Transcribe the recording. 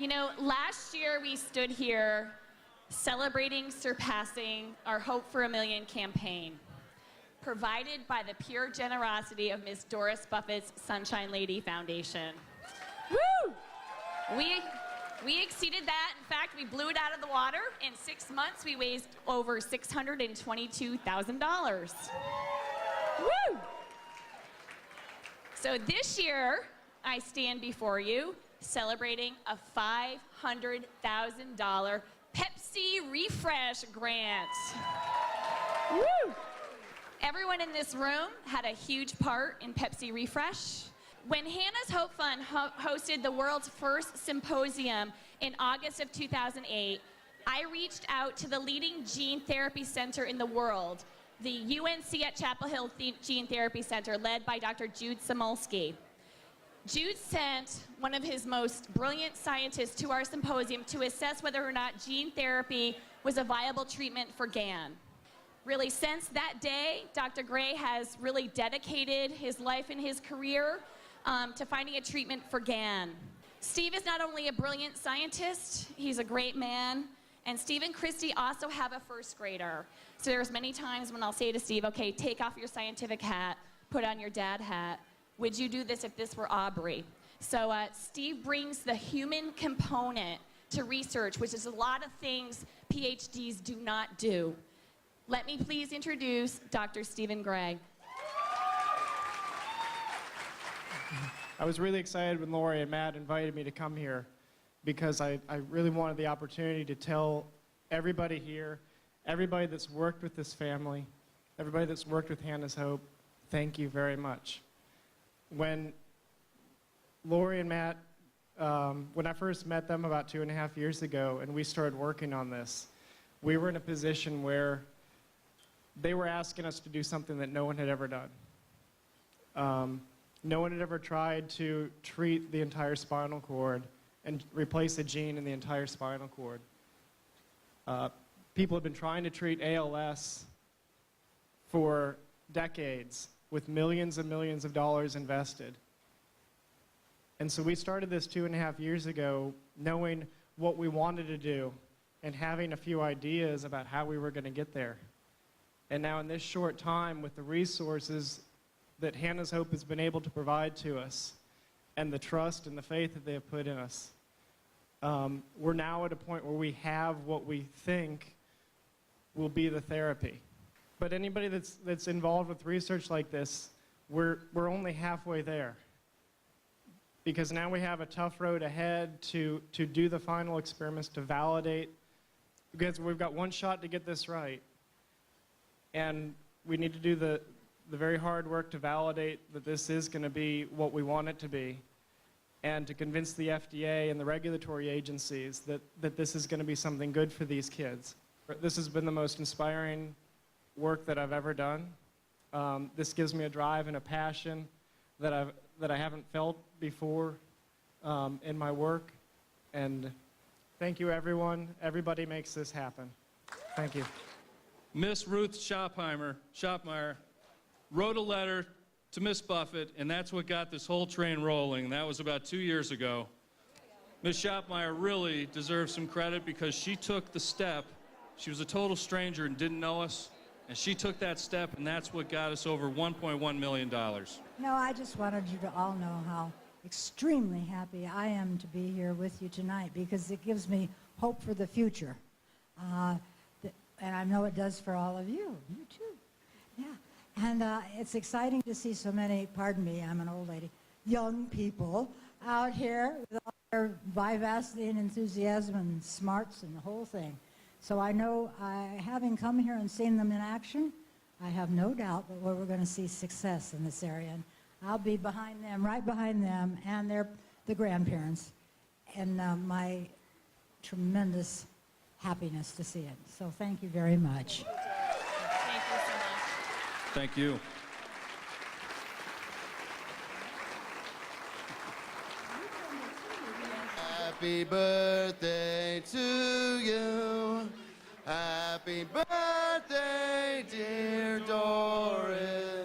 You know, last year we stood here celebrating surpassing our Hope for a Million campaign, provided by the pure generosity of Ms. Doris Buffett's Sunshine Lady Foundation. Woo! We exceeded that. In fact, we blew it out of the water. In 6 months, we raised over $622,000. Woo! So this year, I stand before you celebrating a $500,000 Pepsi Refresh grant. Woo! Everyone in this room had a huge part in Pepsi Refresh. When Hannah's Hope Fund hosted the world's first symposium in August of 2008, I reached out to the leading gene therapy center in the world, the UNC at Chapel Hill Gene Therapy Center, led by Dr. Jude Samolsky. Jude sent one of his most brilliant scientists to our symposium to assess whether or not gene therapy was a viable treatment for GAN. Really, since that day, Dr. Gray has really dedicated his life and his career to finding a treatment for GAN. Steve is not only a brilliant scientist, he's a great man, and Steve and Christy also have a first grader. So there's many times when I'll say to Steve, okay, take off your scientific hat, put on your dad hat. Would you do this if this were Aubrey? So Steve brings the human component to research, which is a lot of things PhDs do not do. Let me please introduce Dr. Stephen Gray. I was really excited when Lori and Matt invited me to come here because I really wanted the opportunity to tell everybody here, everybody that's worked with this family, everybody that's worked with Hannah's Hope, thank you very much. When Lori and Matt, when I first met them about 2.5 years ago and we started working on this, we were in a position where they were asking us to do something that no one had ever done. No one had ever tried to treat the entire spinal cord and replace a gene in the entire spinal cord. People have been trying to treat ALS for decades with millions and millions of dollars invested. And so we started this 2.5 years ago knowing what we wanted to do and having a few ideas about how we were going to get there. And now in this short time, with the resources that Hannah's Hope has been able to provide to us and the trust and the faith that they have put in us, we're now at a point where we have what we think will be the therapy. But anybody that's involved with research like this, we're only halfway there. Because now we have a tough road ahead to do the final experiments, to validate, because we've got one shot to get this right. And we need to do the very hard work to validate that this is going to be what we want it to be, and to convince the FDA and the regulatory agencies that this is going to be something good for these kids. This has been the most inspiring work that I've ever done. This gives me a drive and a passion that I haven't felt before in my work. And thank you, everyone. Everybody makes this happen. Thank you. Miss Ruth Shopmeyer wrote a letter to Miss Buffett, and that's what got this whole train rolling. That was about 2 years ago. Miss Shopmeyer really deserves some credit because she took the step. She was a total stranger and didn't know us, and she took that step, and that's what got us over $1.1 million. No, I just wanted you to all know how extremely happy I am to be here with you tonight because it gives me hope for the future. And I know it does for all of you. You too. Yeah. And it's exciting to see so many, pardon me, I'm an old lady, young people out here with all their vivacity and enthusiasm and smarts and the whole thing. So I know, having come here and seen them in action, I have no doubt that we're going to see success in this area. And I'll be behind them, right behind them, and the grandparents, and my tremendous happiness to see it. So thank you very much. Thank you so much. Thank you. Happy birthday to you. Happy birthday, dear Doris.